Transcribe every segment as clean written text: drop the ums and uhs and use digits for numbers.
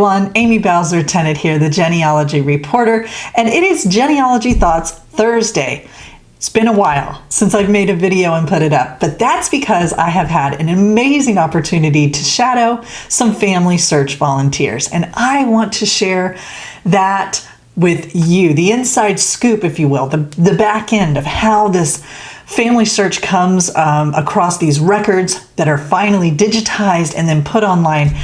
everyone, Amy Bowser-Tennant here, the Genealogy reporter, and it is Genealogy Thoughts Thursday. It's been a while since I've made a video and put it up, but that's because I have had an amazing opportunity to shadow some FamilySearch volunteers, and I want to share that with you, the inside scoop, if you will, the back end of how this FamilySearch comes across these records that are finally digitized and then put online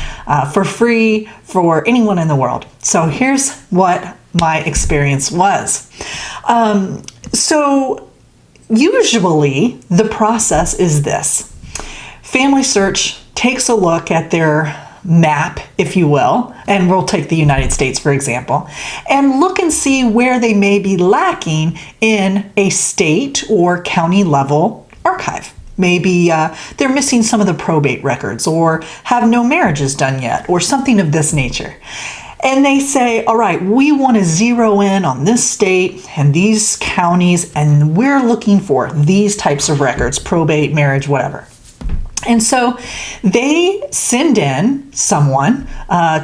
for free for anyone in the world. So here's what my experience was. So usually the process is this. FamilySearch takes a look at their map, if you will, and we'll take the United States, for example, and look and see where they may be lacking in a state or county level archive. Maybe they're missing some of the probate records or have no marriages done yet or something of this nature. And they say, all right, we want to zero in on this state and these counties, and we're looking for these types of records, probate, marriage, whatever. And so they send in someone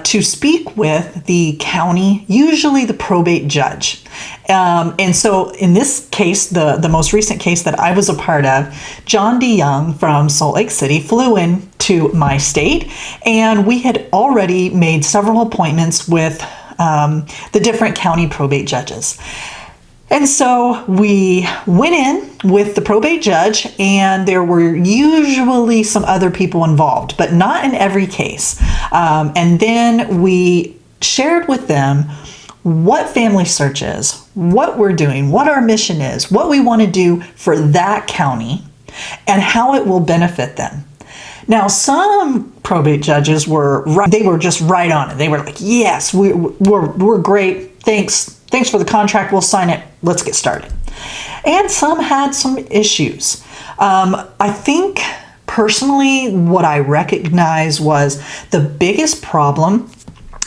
to speak with the county, usually the probate judge. And so in this case, the most recent case that I was a part of, John D. Young from Salt Lake City flew in to my state, and we had already made several appointments with the different county probate judges. And so we went in with the probate judge, and there were usually some other people involved, but not in every case. And then we shared with them what FamilySearch is, what we're doing, what our mission is, what we want to do for that county, and how it will benefit them. Now, some probate judges were just right on it. They were like, yes, we're great. Thanks for the contract. We'll sign it. Let's get started. And some had some issues. I think personally what I recognize was the biggest problem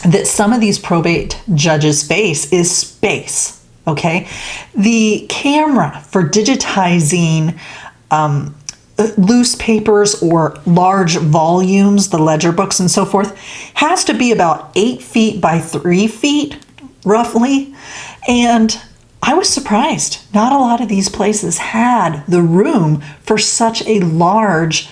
that some of these probate judges face is space. Okay. The camera for digitizing loose papers or large volumes, the ledger books and so forth, has to be about 8 feet by 3 feet roughly. And I was surprised. Not a lot of these places had the room for such a large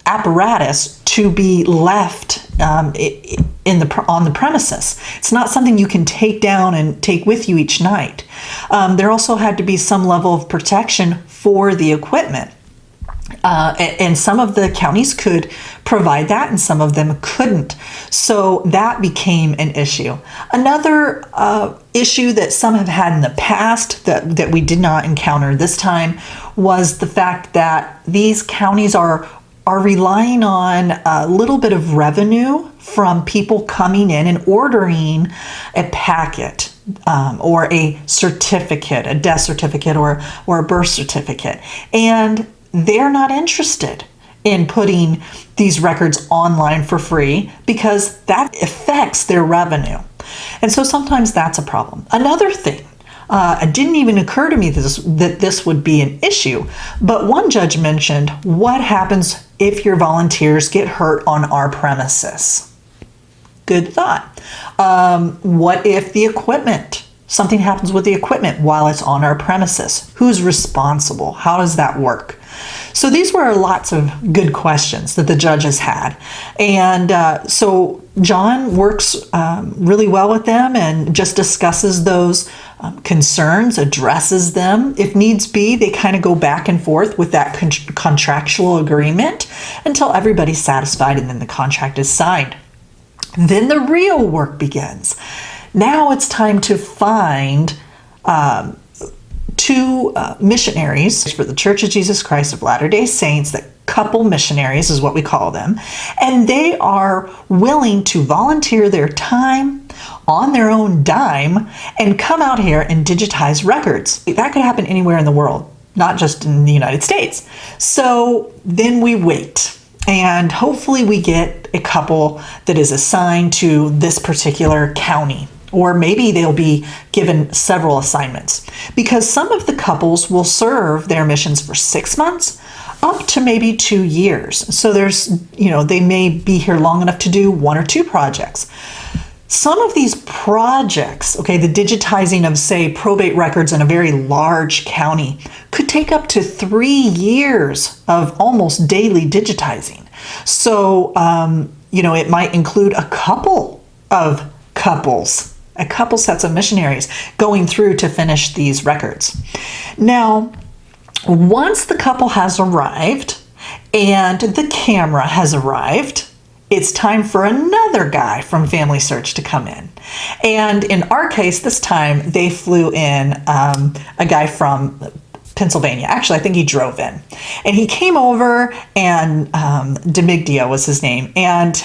apparatus to be left on the premises. It's not something you can take down and take with you each night. There also had to be some level of protection for the equipment. And some of the counties could provide that and some of them couldn't. So that became an issue. Another issue that some have had in the past that we did not encounter this time was the fact that these counties are relying on a little bit of revenue from people coming in and ordering a packet or a certificate, a death certificate or a birth certificate. And they're not interested in putting these records online for free because that affects their revenue. And so sometimes that's a problem. Another thing, it didn't even occur to me that this would be an issue, but one judge mentioned, what happens if your volunteers get hurt on our premises? Good thought. What if something happens with the equipment while it's on our premises? Who's responsible? How does that work? So these were lots of good questions that the judges had. And so John works really well with them and just discusses those concerns, addresses them. If needs be, they kind of go back and forth with that contractual agreement until everybody's satisfied and then the contract is signed. Then the real work begins. Now it's time to find two missionaries for the Church of Jesus Christ of Latter-day Saints, that couple missionaries is what we call them, and they are willing to volunteer their time on their own dime and come out here and digitize records. That could happen anywhere in the world, not just in the United States. So then we wait, and hopefully we get a couple that is assigned to this particular county. Or maybe they'll be given several assignments, because some of the couples will serve their missions for 6 months up to maybe 2 years. So they may be here long enough to do 1 or 2 projects. Some of these projects, okay, the digitizing of, say, probate records in a very large county could take up to 3 years of almost daily digitizing. So, it might include a couple sets of missionaries going through to finish these records. Now, once the couple has arrived and the camera has arrived, it's time for another guy from FamilySearch to come in. And in our case, this time they flew in a guy from Pennsylvania. Actually, I think he drove in. And he came over, and Demigdio was his name. And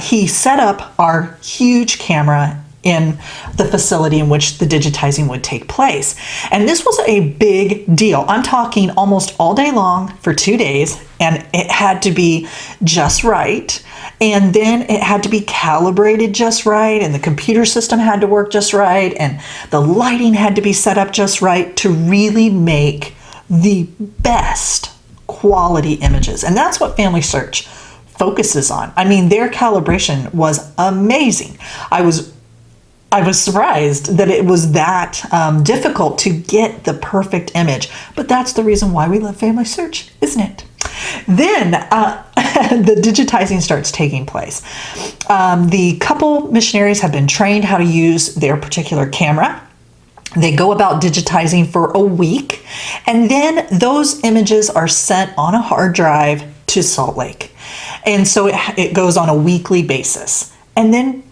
he set up our huge camera in the facility in which the digitizing would take place. And this was a big deal. I'm talking almost all day long for 2 days, and it had to be just right. And then it had to be calibrated just right, and the computer system had to work just right, and the lighting had to be set up just right to really make the best quality images. And that's what FamilySearch focuses on. I mean, their calibration was amazing. I was surprised that it was that difficult to get the perfect image, but that's the reason why we love FamilySearch, isn't it? Then the digitizing starts taking place. The couple missionaries have been trained how to use their particular camera. They go about digitizing for a week, and then those images are sent on a hard drive to Salt Lake. And so it goes on a weekly basis. And then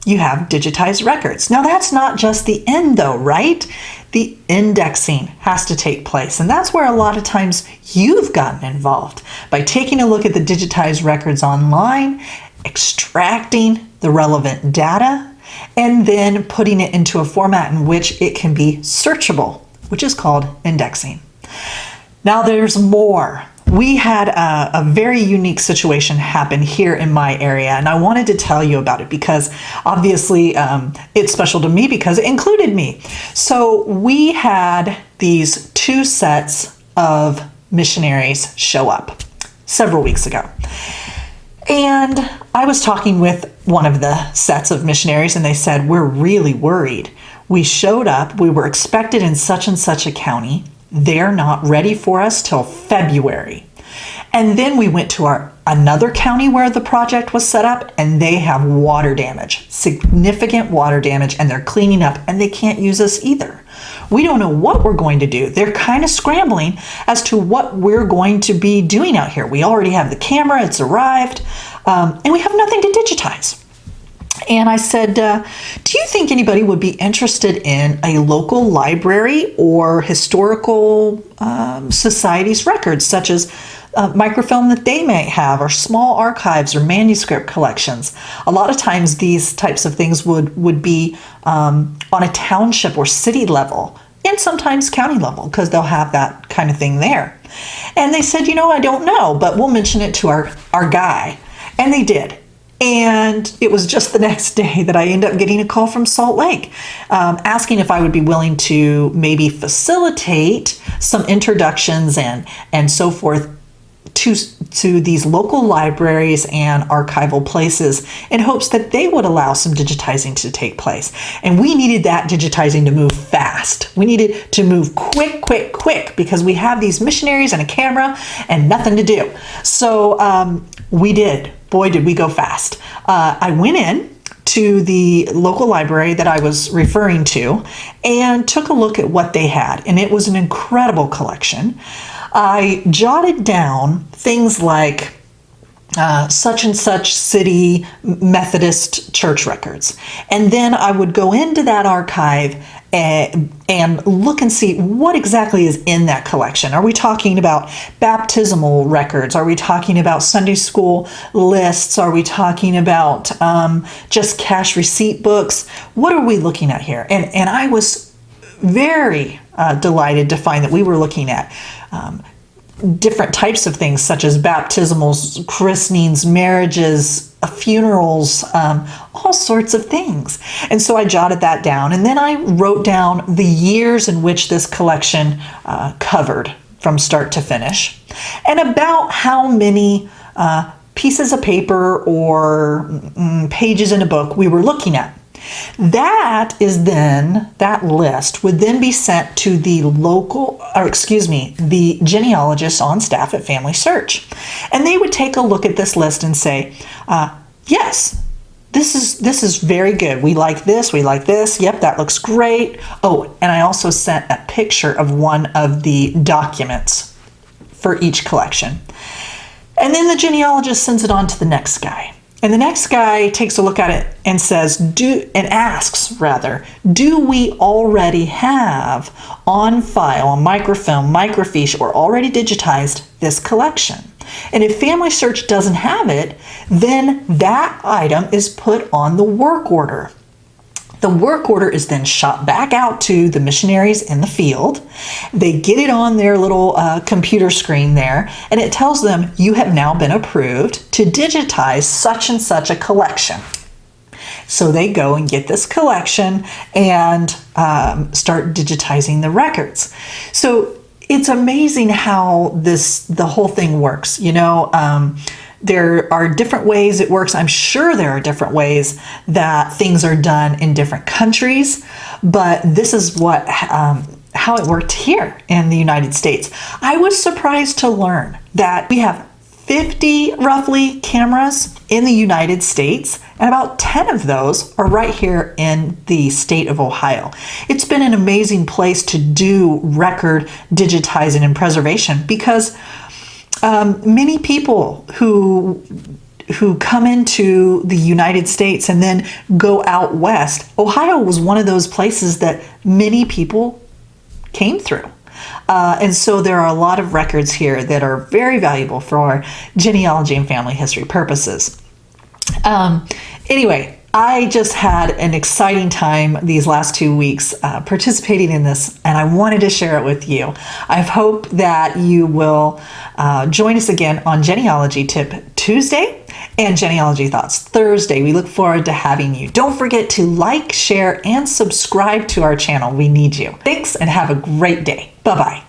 you have digitized records. Now, that's not just the end though, right? The indexing has to take place. And that's where a lot of times you've gotten involved by taking a look at the digitized records online, extracting the relevant data, and then putting it into a format in which it can be searchable, which is called indexing. Now, there's more. We had a very unique situation happen here in my area, and I wanted to tell you about it because obviously it's special to me because it included me. So we had these 2 sets of missionaries show up several weeks ago. And I was talking with one of the sets of missionaries, and they said, "We're really worried. We showed up, we were expected in such and such a county. They're not ready for us till February." And then we went to another county where the project was set up, and they have water damage, significant water damage, and they're cleaning up, and they can't use us either. We don't know what we're going to do. They're kind of scrambling as to what we're going to be doing out here. We already have the camera, it's arrived, and we have nothing to digitize. And I said, do you think anybody would be interested in a local library or historical society's records, such as microfilm that they may have, or small archives or manuscript collections? A lot of times these types of things would be on a township or city level, and sometimes county level, because they'll have that kind of thing there. And they said, I don't know, but we'll mention it to our guy. And they did. And it was just the next day that I ended up getting a call from Salt Lake asking if I would be willing to maybe facilitate some introductions and so forth to these local libraries and archival places in hopes that they would allow some digitizing to take place. And we needed that digitizing to move fast. We needed to move quick, because we have these missionaries and a camera and nothing to do. So we did. Boy, did we go fast. I went in to the local library that I was referring to and took a look at what they had. And it was an incredible collection. I jotted down things like such and such city Methodist church records. And then I would go into that archive and look and see what exactly is in that collection. Are we talking about baptismal records? Are we talking about Sunday school lists? Are we talking about just cash receipt books? What are we looking at here? And I was very delighted to find that we were looking at different types of things, such as baptismals, christenings, marriages, funerals, all sorts of things. And so I jotted that down, and then I wrote down the years in which this collection covered from start to finish, and about how many pieces of paper or pages in a book we were looking at. That list would then be sent to the genealogist on staff at FamilySearch. And they would take a look at this list and say, yes, this is very good. We like this. Yep, that looks great. Oh, and I also sent a picture of one of the documents for each collection. And then the genealogist sends it on to the next guy. And the next guy takes a look at it and asks, do we already have on file, on microfilm, microfiche, or already digitized this collection? And if FamilySearch doesn't have it, then that item is put on the work order. The work order is then shot back out to the missionaries in the field. They get it on their little computer screen there, and it tells them you have now been approved to digitize such and such a collection. So they go and get this collection and start digitizing the records. So it's amazing how the whole thing works. There are different ways it works. I'm sure there are different ways that things are done in different countries, but this is how it worked here in the United States. I was surprised to learn that we have 50 roughly cameras in the United States, and about 10 of those are right here in the state of Ohio. It's been an amazing place to do record digitizing and preservation because many people who come into the United States and then go out west, Ohio was one of those places that many people came through. And so there are a lot of records here that are very valuable for genealogy and family history purposes. Anyway, I just had an exciting time these last 2 weeks participating in this, and I wanted to share it with you. I hope that you will join us again on Genealogy Tip Tuesday and Genealogy Thoughts Thursday. We look forward to having you. Don't forget to like, share, and subscribe to our channel. We need you. Thanks, and have a great day. Bye-bye.